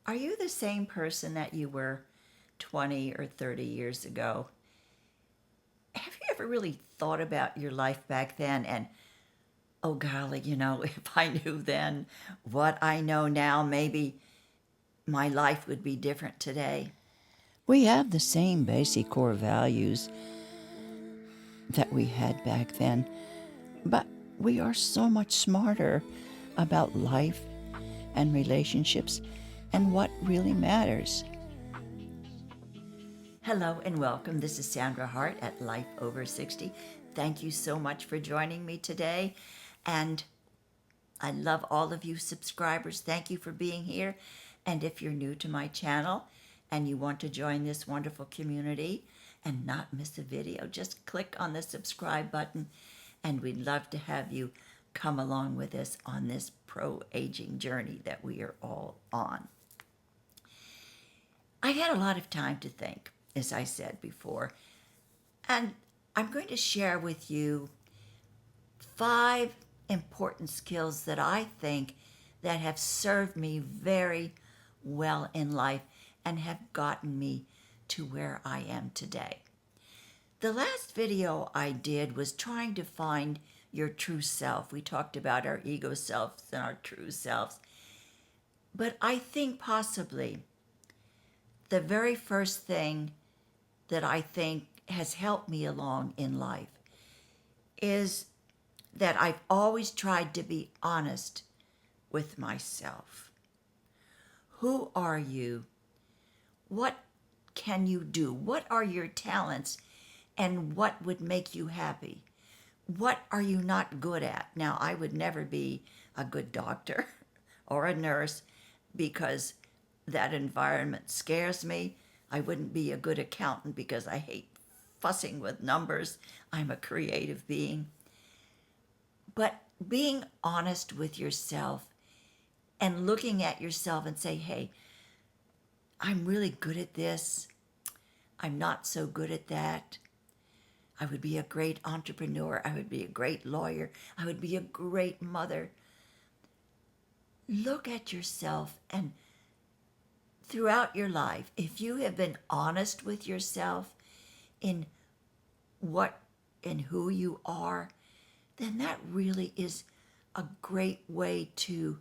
Are you the same person that you were 20 or 30 years ago? Have you ever really thought about your life back then and, oh golly, if I knew then what I know now, maybe my life would be different today? We have the same basic core values that we had back then, but we are so much smarter about life and relationships and what really matters. Hello and welcome. This is Sandra Hart at Life Over 60. Thank you so much for joining me today. And I love all of you subscribers. Thank you for being here. And if you're new to my channel and you want to join this wonderful community and not miss a video, just click on the subscribe button, and we'd love to have you come along with us on this pro-aging journey that we are all on. I had a lot of time to think, as I said before, and I'm going to share with you 5 important skills that I think that have served me very well in life and have gotten me to where I am today. The last video I did was trying to find your true self. We talked about our ego selves and our true selves. But I think possibly the very first thing that I think has helped me along in life is that I've always tried to be honest with myself. Who are you? What can you do? What are your talents? And what would make you happy? What are you not good at? Now, I would never be a good doctor or a nurse because that environment scares me. I wouldn't be a good accountant because I hate fussing with numbers. I'm a creative being. But being honest with yourself and looking at yourself and say, hey, I'm really good at this. I'm not so good at that. I would be a great entrepreneur. I would be a great lawyer. I would be a great mother. Look at yourself, and throughout your life, if you have been honest with yourself in what and who you are, then that really is a great way to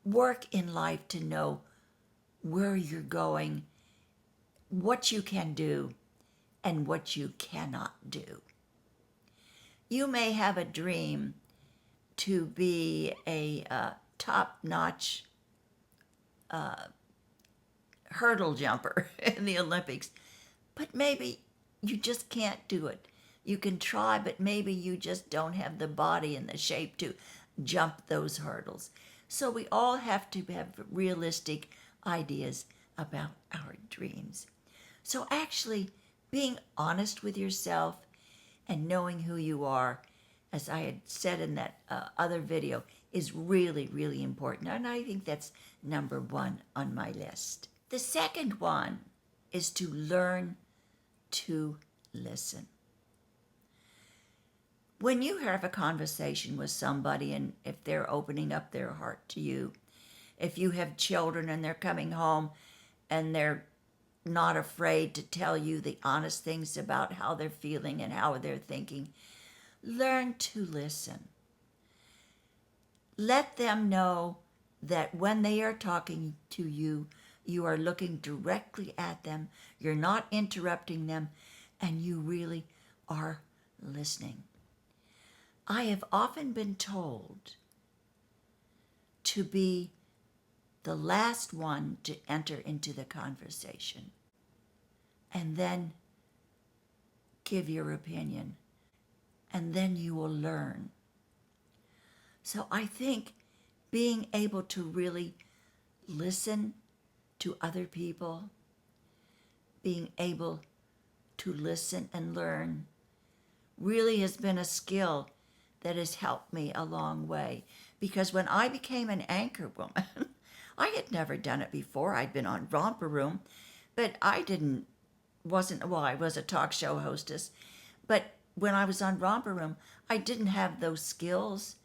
work in life to know where you're going, what you can do, and what you cannot do. You may have a dream to be a top-notch hurdle jumper in the Olympics, but maybe you just can't do it. You can try, but maybe you just don't have the body and the shape to jump those hurdles. So we all have to have realistic ideas about our dreams. So actually, being honest with yourself and knowing who you are, as I had said in that other video, is really, really important. And I think that's number 1 on my list. The second one is to learn to listen. When you have a conversation with somebody, and if they're opening up their heart to you, if you have children and they're coming home and they're not afraid to tell you the honest things about how they're feeling and how they're thinking, learn to listen. Let them know that when they are talking to you, you are looking directly at them, you're not interrupting them, and you really are listening. I have often been told to be the last one to enter into the conversation and then give your opinion, and then you will learn. So I think being able to really listen to other people, being able to listen and learn, really has been a skill that has helped me a long way. Because when I became an anchor woman, I had never done it before. I'd been on Romper Room, but I was a talk show hostess. But when I was on Romper Room, I didn't have those skills.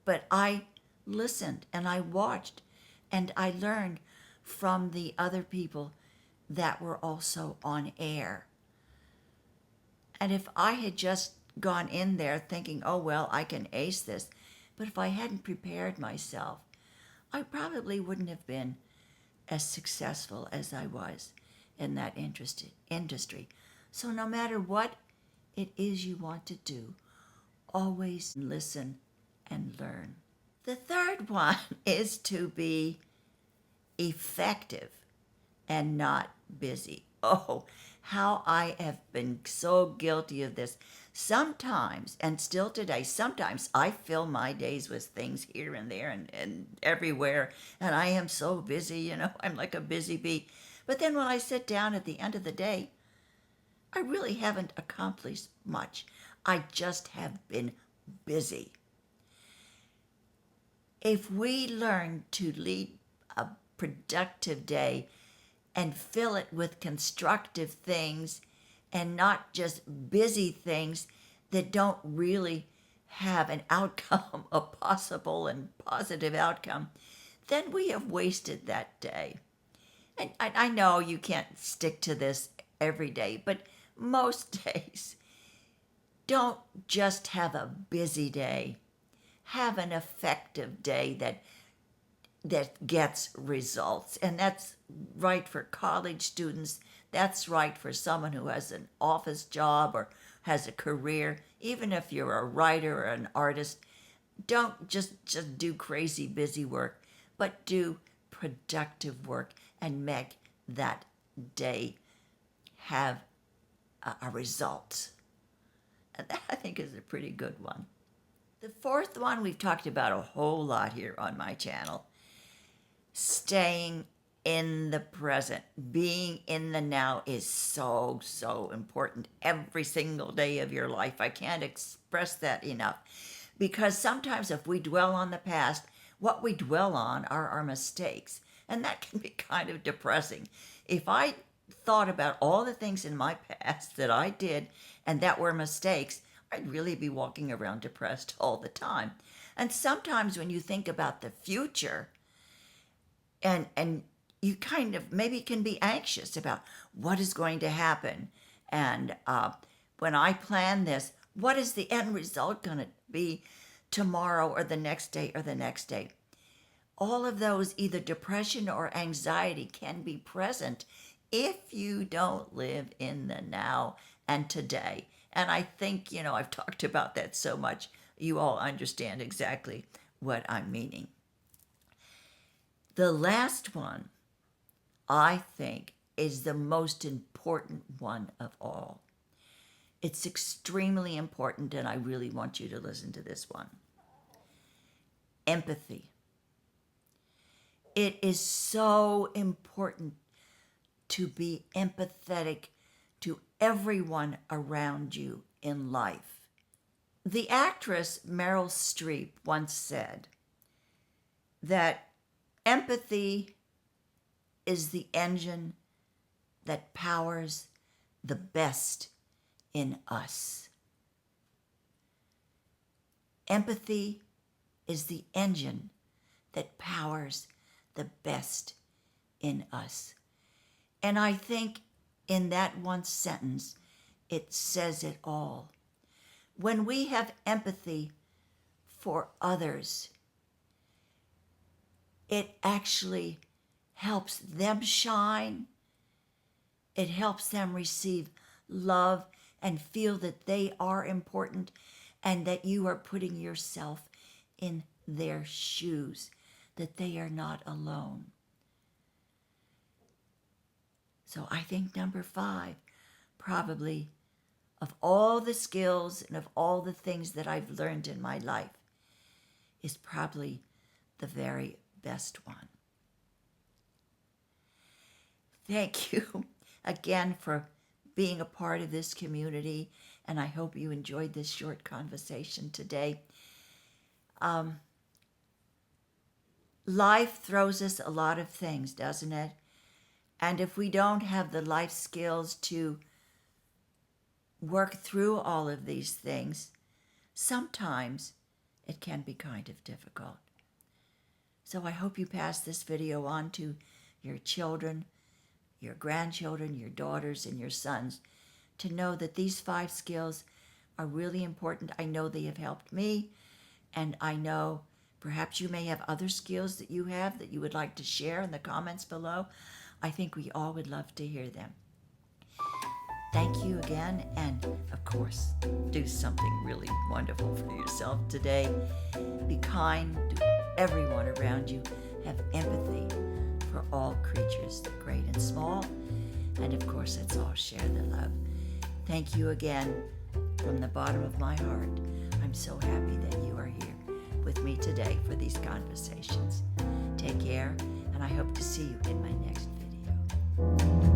But I listened and I watched, And I learned from the other people that were also on air. And if I had just gone in there thinking, oh, well, I can ace this, but if I hadn't prepared myself, I probably wouldn't have been as successful as I was in that industry. So no matter what it is you want to do, always listen and learn. The third one is to be effective and not busy. Oh, how I have been so guilty of this. Sometimes, and still today, sometimes I fill my days with things here and there and everywhere, and I am so busy, I'm like a busy bee. But then when I sit down at the end of the day, I really haven't accomplished much. I just have been busy. If we learn to lead a productive day and fill it with constructive things and not just busy things that don't really have an outcome, a possible and positive outcome, then we have wasted that day. And I know you can't stick to this every day, but most days, don't just have a busy day. Have an effective day that gets results. And that's right for college students. That's right for someone who has an office job or has a career. Even if you're a writer or an artist, don't just do crazy busy work, but do productive work and make that day have a result. And that, I think, is a pretty good one. The fourth one we've talked about a whole lot here on my channel. Staying in the present, being in the now is so, so important every single day of your life. I can't express that enough. Because sometimes if we dwell on the past, what we dwell on are our mistakes. And that can be kind of depressing. If I thought about all the things in my past that I did and that were mistakes, I'd really be walking around depressed all the time. And sometimes when you think about the future, and you kind of maybe can be anxious about what is going to happen. And when I plan this, what is the end result going to be tomorrow or the next day or the next day? All of those, either depression or anxiety, can be present if you don't live in the now and today. And I think, I've talked about that so much, you all understand exactly what I'm meaning. The last one, I think, is the most important one of all. It's extremely important, and I really want you to listen to this one. Empathy. It is so important to be empathetic to everyone around you in life. The actress Meryl Streep once said that empathy is the engine that powers the best in us. Empathy is the engine that powers the best in us. And I think in that one sentence, it says it all. When we have empathy for others, it actually helps them shine. It helps them receive love and feel that they are important and that you are putting yourself in their shoes, that they are not alone. So I think number 5, probably of all the skills and of all the things that I've learned in my life, is probably the very best one. Thank you again for being a part of this community, and I hope you enjoyed this short conversation today. Life throws us a lot of things, doesn't it? And if we don't have the life skills to work through all of these things, sometimes it can be kind of difficult. So I hope you pass this video on to your children, your grandchildren, your daughters, and your sons to know that these 5 skills are really important. I know they have helped me, and I know perhaps you may have other skills that you have that you would like to share in the comments below. I think we all would love to hear them. Thank you again, and of course, do something really wonderful for yourself today. Be kind to everyone around you. Have empathy for all creatures, great and small. And of course, let's all share the love. Thank you again from the bottom of my heart. I'm so happy that you are here with me today for these conversations. Take care, and I hope to see you in my next video.